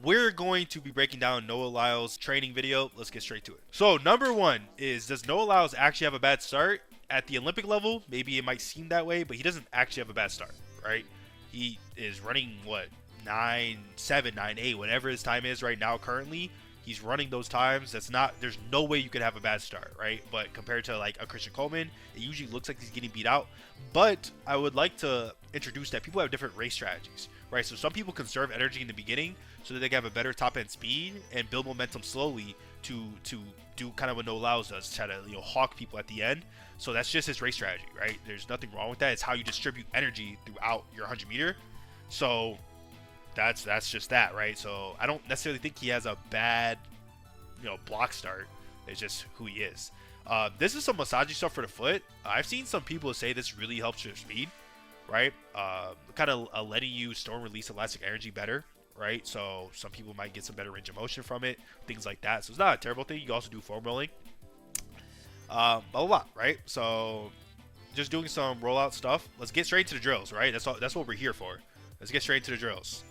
we're going to be breaking down Noah Lyles' training video. Let's get straight to it. So number one is, does Noah Lyles actually have a bad start? At the Olympic level, maybe it might seem that way, but he doesn't actually have a bad start, right? He is running, what, 9.7, 9.8, whatever his time is right now currently. He's running those times. There's no way you could have a bad start, right? But compared to like a Christian Coleman, it usually looks like he's getting beat out. But I would like to introduce that people have different race strategies, right? So some people conserve energy in the beginning so that they can have a better top end speed and build momentum slowly to do kind of what Noah Lyles does, try to hawk people at the end. So that's just his race strategy, right? There's nothing wrong with that. It's how you distribute energy throughout your 100 meter. So that's just that, right? So I don't necessarily think he has a bad block start. It's just who he is. This is some massaging stuff for the foot. I've seen some people say this really helps your speed, right? Kind of letting you store and release elastic energy better, right? So some people might get some better range of motion from it, things like that. So it's not a terrible thing. You can also do foam rolling, blah blah blah, right? So just doing some rollout stuff. Let's get straight to the drills, right? That's what we're here for. Let's get straight to the drills.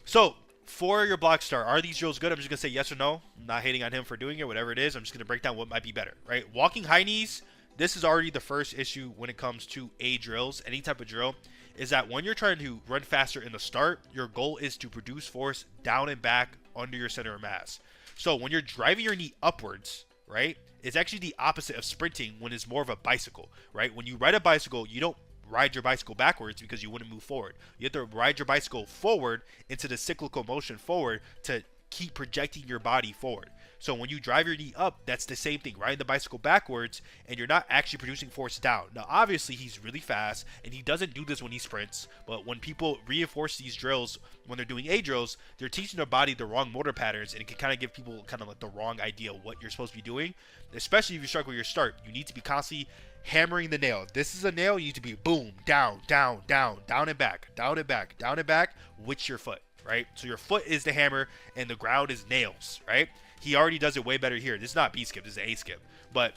So for your block start, are these drills good? I'm just gonna say yes or no. I'm not hating on him for doing it, whatever it is. I'm just gonna break down what might be better, right? Walking high knees. This is already the first issue when it comes to drills, any type of drill, is that when you're trying to run faster in the start, your goal is to produce force down and back under your center of mass. So when you're driving your knee upwards, right, it's actually the opposite of sprinting when it's more of a bicycle, right? When you ride a bicycle, you don't ride your bicycle backwards because you wouldn't move forward. You have to ride your bicycle forward into the cyclical motion forward to keep projecting your body forward. So when you drive your knee up, that's the same thing, riding the bicycle backwards, and you're not actually producing force down. Now, obviously, he's really fast, and he doesn't do this when he sprints, but when people reinforce these drills, when they're doing drills, they're teaching their body the wrong motor patterns, and it can kind of give people kind of like the wrong idea of what you're supposed to be doing, especially if you struggle with your start. You need to be constantly hammering the nail. This is a nail. You need to be boom, down, down, down, down and back, down and back, down and back with your foot, right? So your foot is the hammer and the ground is nails, right? He already does it way better here. This is not B skip, this is A skip. But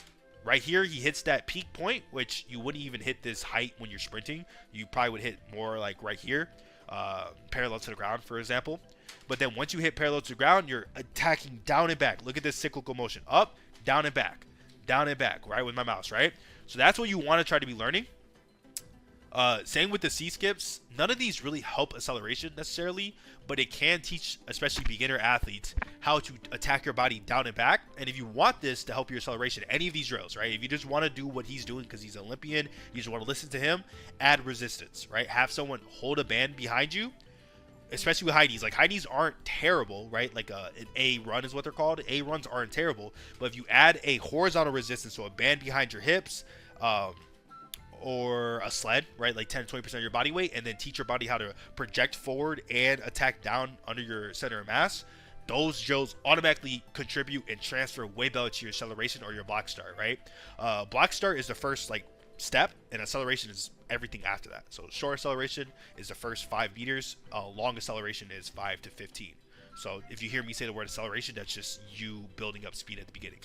right here, he hits that peak point, which you wouldn't even hit this height when you're sprinting. You probably would hit more like right here, parallel to the ground, for example. But then once you hit parallel to the ground, you're attacking down and back. Look at this cyclical motion. Up, down and back, right, with my mouse, right? So that's what you want to try to be learning. Same with the C skips. None of these really help acceleration necessarily, but it can teach, especially beginner athletes, how to attack your body down and back. And if you want this to help your acceleration, any of these drills, right? If you just want to do what he's doing because he's an Olympian, you just want to listen to him, add resistance, right? Have someone hold a band behind you, especially with high knees. Like high knees aren't terrible, right? Like an A run is what they're called. A runs aren't terrible, but if you add a horizontal resistance, so a band behind your hips, or a sled, right, like 10 to 20% of your body weight, and then teach your body how to project forward and attack down under your center of mass, those drills automatically contribute and transfer way better to your acceleration or your block start, right? Block start is the first like step, and acceleration is everything after that. So short acceleration is the first 5 meters, long acceleration is 5 to 15. So if you hear me say the word acceleration, that's just you building up speed at the beginning.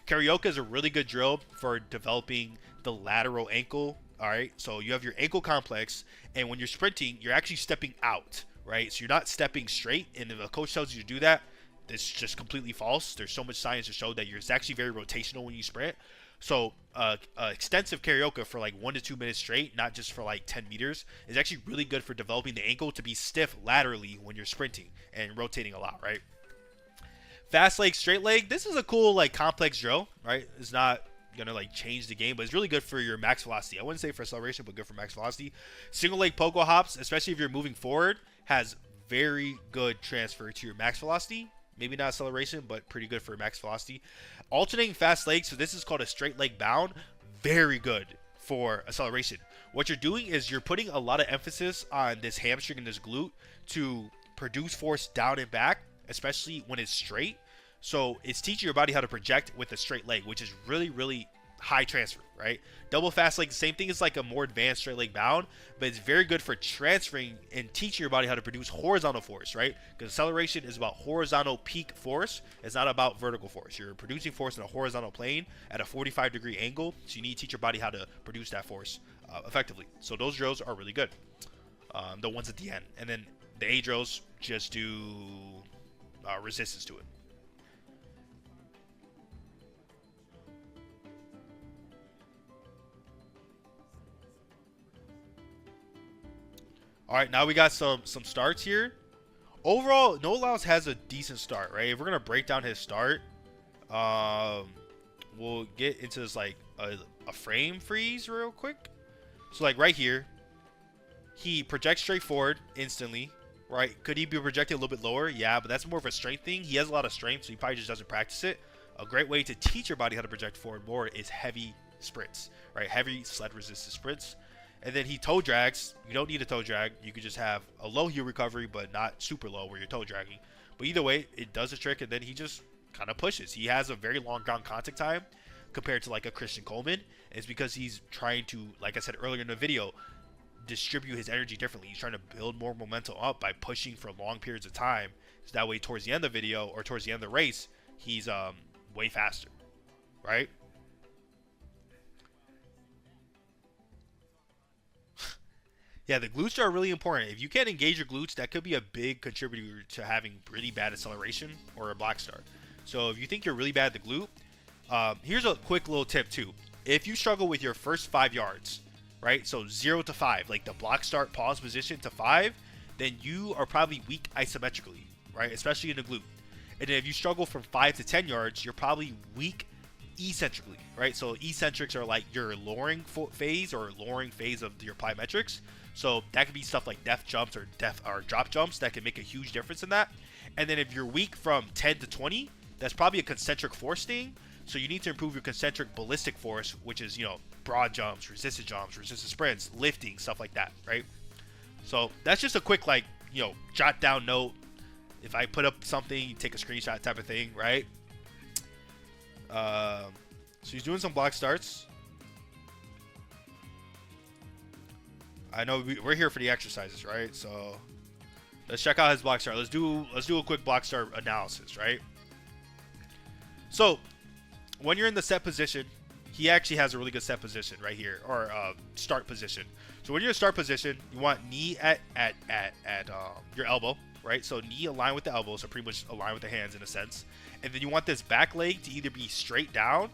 Karaoke is a really good drill for developing the lateral ankle. All right, so you have your ankle complex, and when you're sprinting, you're actually stepping out, right? So you're not stepping straight, and if a coach tells you to do that, it's just completely false. There's so much science to show that it's actually very rotational when you sprint. So extensive karaoke for like 1 to 2 minutes straight, not just for like 10 meters, is actually really good for developing the ankle to be stiff laterally when you're sprinting and rotating a lot, right? Fast leg, straight leg. This is a cool like complex drill, right? It's not gonna like change the game, but it's really good for your max velocity. I wouldn't say for acceleration, but good for max velocity. Single leg pogo hops, especially if you're moving forward, has very good transfer to your max velocity. Maybe not acceleration, but pretty good for max velocity. Alternating fast legs, so this is called a straight leg bound. Very good for acceleration. What you're doing is you're putting a lot of emphasis on this hamstring and this glute to produce force down and back, especially when it's straight. So it's teaching your body how to project with a straight leg, which is really, really high transfer, right? Double fast leg, same thing as like a more advanced straight leg bound, but it's very good for transferring and teaching your body how to produce horizontal force, right? Because acceleration is about horizontal peak force. It's not about vertical force. You're producing force in a horizontal plane at a 45-degree angle, so you need to teach your body how to produce that force effectively. So those drills are really good, the ones at the end. And then The A drills just do resistance to it. All right, now we got some starts here. Overall, Noah Lyles has a decent start, right? If we're gonna break down his start, we'll get into this like a frame freeze real quick. So like right here, he projects straight forward instantly, right? Could he be projected a little bit lower? Yeah, but that's more of a strength thing. He has a lot of strength, so he probably just doesn't practice it. A great way to teach your body how to project forward more is heavy sprints, right? Heavy sled resistant sprints. And then he toe drags. You don't need a toe drag. You could just have a low heel recovery, but not super low where you're toe dragging. But either way, it does the trick, and then he just kind of pushes. He has a very long ground contact time compared to like a Christian Coleman. It's because he's trying to, like I said earlier in the video, distribute his energy differently. He's trying to build more momentum up by pushing for long periods of time. So that way, towards the end of the video or towards the end of the race, he's way faster, right? Yeah, the glutes are really important. If you can't engage your glutes, that could be a big contributor to having really bad acceleration or a block start. So if you think you're really bad at the glute, here's a quick little tip too. If you struggle with your first 5 yards, right? So 0 to 5, like the block start pause position to 5, then you are probably weak isometrically, right? Especially in the glute. And then if you struggle from 5 to 10 yards, you're probably weak eccentrically, right? So eccentrics are like your lowering phase or lowering phase of your plyometrics. So that could be stuff like def jumps or drop jumps that can make a huge difference in that. And then if you're weak from 10 to 20, that's probably a concentric force thing. So you need to improve your concentric ballistic force, which is, you know, broad jumps, resisted sprints, lifting, stuff like that, right? So that's just a quick, like, you know, jot down note. If I put up something, you take a screenshot type of thing, right? So he's doing some block starts. I know we're here for the exercises, right? So let's check out his block start. Let's do a quick block start analysis, right? So when you're in the set position, he actually has a really good set position right here, or start position. So when you're in start position, you want knee at your elbow, right? So knee aligned with the elbow, so pretty much aligned with the hands in a sense. And then you want this back leg to either be straight down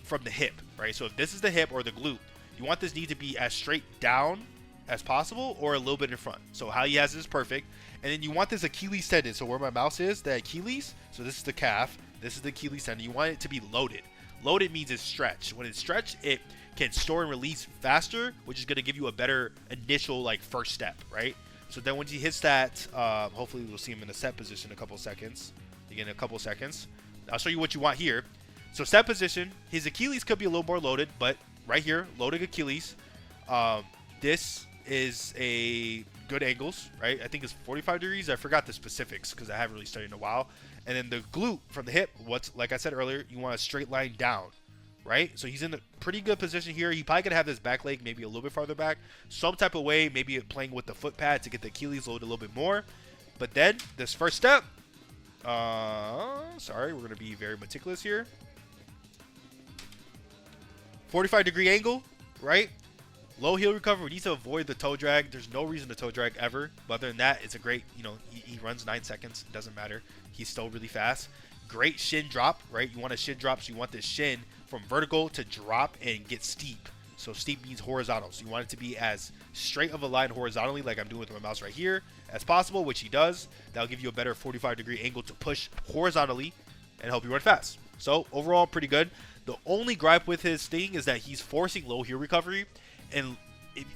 from the hip, right? So if this is the hip or the glute, you want this knee to be as straight down as possible or a little bit in front. So how he has it is perfect. And then you want this Achilles tendon. So where my mouse is, the Achilles. So this is the calf. This is the Achilles tendon. You want it to be loaded. Loaded means it's stretched. When it's stretched, it can store and release faster, which is going to give you a better initial like first step, right? So then once he hits that, hopefully we'll see him in a set position in a couple seconds. Again, a couple seconds. I'll show you what you want here. So set position. His Achilles could be a little more loaded, but right here, loading Achilles. This is a good angles, right? I think it's 45 degrees. I forgot the specifics because I haven't really studied in a while. And then the glute from the hip, like I said earlier, you want a straight line down, right? So he's in a pretty good position here. He probably gonna have this back leg maybe a little bit farther back, some type of way, maybe playing with the foot pad to get the Achilles loaded a little bit more. But then this first step, sorry, we're gonna be very meticulous here. 45-degree angle, right? Low heel recovery. We need to avoid the toe drag. There's no reason to toe drag ever. But other than that, it's a great, you know, he runs 9 seconds. It doesn't matter. He's still really fast. Great shin drop, right? You want a shin drop, so you want this shin from vertical to drop and get steep. So steep means horizontal. So you want it to be as straight of a line horizontally, like I'm doing with my mouse right here, as possible, which he does. That'll give you a better 45-degree angle to push horizontally and help you run fast. So overall, pretty good. The only gripe with his thing is that he's forcing low heel recovery. And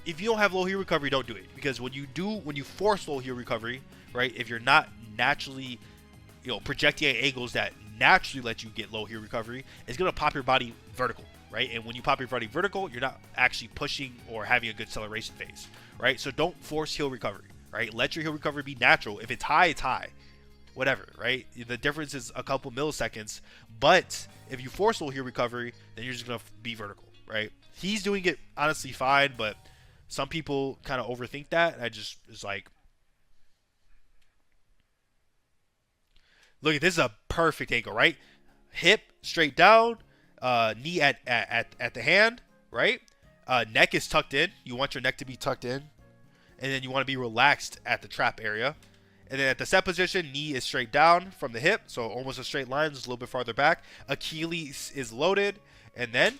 if you don't have low heel recovery, don't do it. Because when you force low heel recovery, right, if you're not naturally, you know, projecting at angles that naturally let you get low heel recovery, it's going to pop your body vertical, right? And when you pop your body vertical, you're not actually pushing or having a good acceleration phase, right? So don't force heel recovery, right? Let your heel recovery be natural. If it's high, it's high. Whatever, right? The difference is a couple milliseconds. But if you force low heel recovery, then you're just going to be vertical, right? He's doing it honestly fine, but some people kind of overthink that. I just, it's like, look at this is a perfect angle, right? Hip straight down, knee at the hand, right? Neck is tucked in. You want your neck to be tucked in. and then you want to be relaxed at the trap area. And then at the set position, knee is straight down from the hip, so almost a straight line, just a little bit farther back. Achilles is loaded, and then,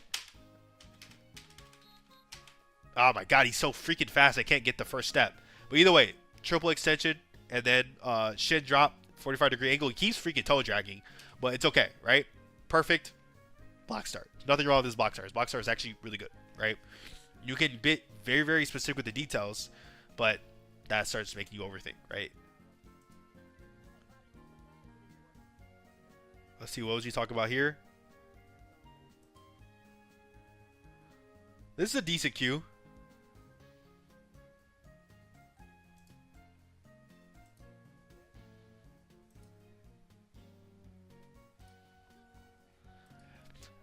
oh my god, he's so freaking fast, I can't get the first step. But either way, triple extension, and then shin drop, 45-degree angle. He keeps freaking toe dragging, but it's okay, right? Perfect block start. Nothing wrong with this block start. His block start is actually really good, right? You can be very, very specific with the details, but that starts making you overthink, right? Let's see, what was he talking about here? This is a decent cue.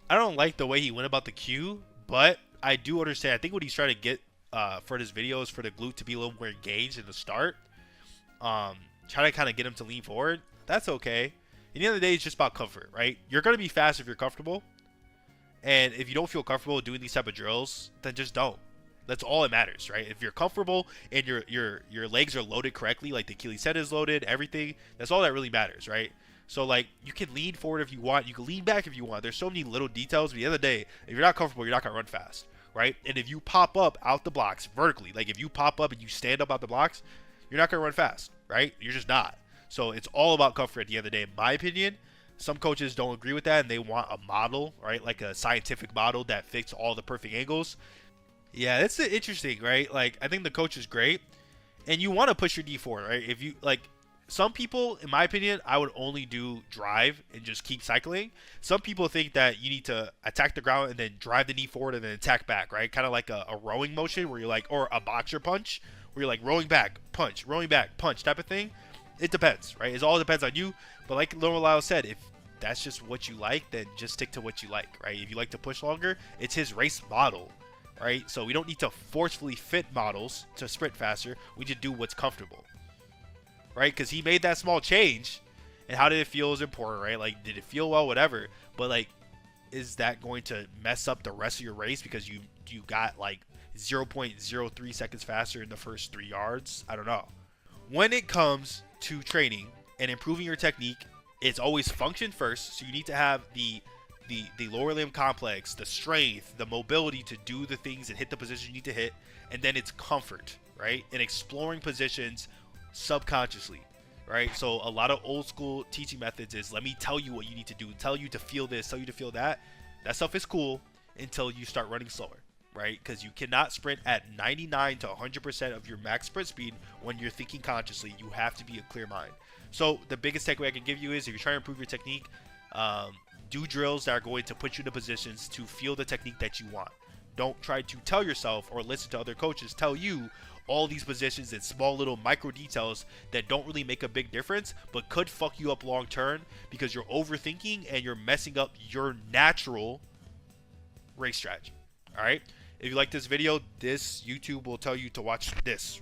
I don't like the way he went about the cue, but I do understand. I think what he's trying to get for this video is for the glute to be a little more engaged in the start. Try to kind of get him to lean forward. That's okay. At the end of the day, it's just about comfort, right? You're going to be fast if you're comfortable. And if you don't feel comfortable doing these type of drills, then just don't. That's all that matters, right? If you're comfortable and your legs are loaded correctly, like the Achilles head is loaded, everything, that's all that really matters, right? So, like, you can lean forward if you want. You can lean back if you want. There's so many little details. But at the end of the day, if you're not comfortable, you're not going to run fast, right? And if you pop up out the blocks vertically, like if you pop up and you stand up out the blocks, you're not going to run fast, right? You're just not. So it's all about comfort at the end of the day, in my opinion. Some coaches don't agree with that, and they want a model, right? Like a scientific model that fits all the perfect angles. Yeah, that's interesting, right? Like, I think the coach is great, and you want to push your D forward, right? If you, like, some people, in my opinion, I would only do drive and just keep cycling. Some people think that you need to attack the ground and then drive the knee forward and then attack back, right? Kind of like a rowing motion where you're like, or a boxer punch, where you're like rowing back, punch, type of thing. It depends, right? It all depends on you. But like Noah Lyles said, if that's just what you like, then just stick to what you like, right? If you like to push longer, it's his race model, right? So we don't need to forcefully fit models to sprint faster. We just do what's comfortable, right? Because he made that small change, and how did it feel is important, right? Like, did it feel well, whatever, but like, is that going to mess up the rest of your race because you got like 0.03 seconds faster in the first 3 yards? I don't know. When it comes to training and improving your technique, it's always function first. So you need to have the lower limb complex, the strength, the mobility to do the things and hit the position you need to hit, and then it's comfort, right? And exploring positions subconsciously, right? So a lot of old school teaching methods is, let me tell you what you need to do, tell you to feel this, tell you to feel that. That stuff is cool until you start running slower, right? Because you cannot sprint at 99 to 100% of your max sprint speed when you're thinking consciously. You have to be a clear mind. So the biggest takeaway I can give you is, if you're trying to improve your technique, do drills that are going to put you in the positions to feel the technique that you want. Don't try to tell yourself or listen to other coaches tell you all these positions and small little micro details that don't really make a big difference, but could fuck you up long term because you're overthinking and you're messing up your natural race strategy. All right. If you like this video, this YouTube will tell you to watch this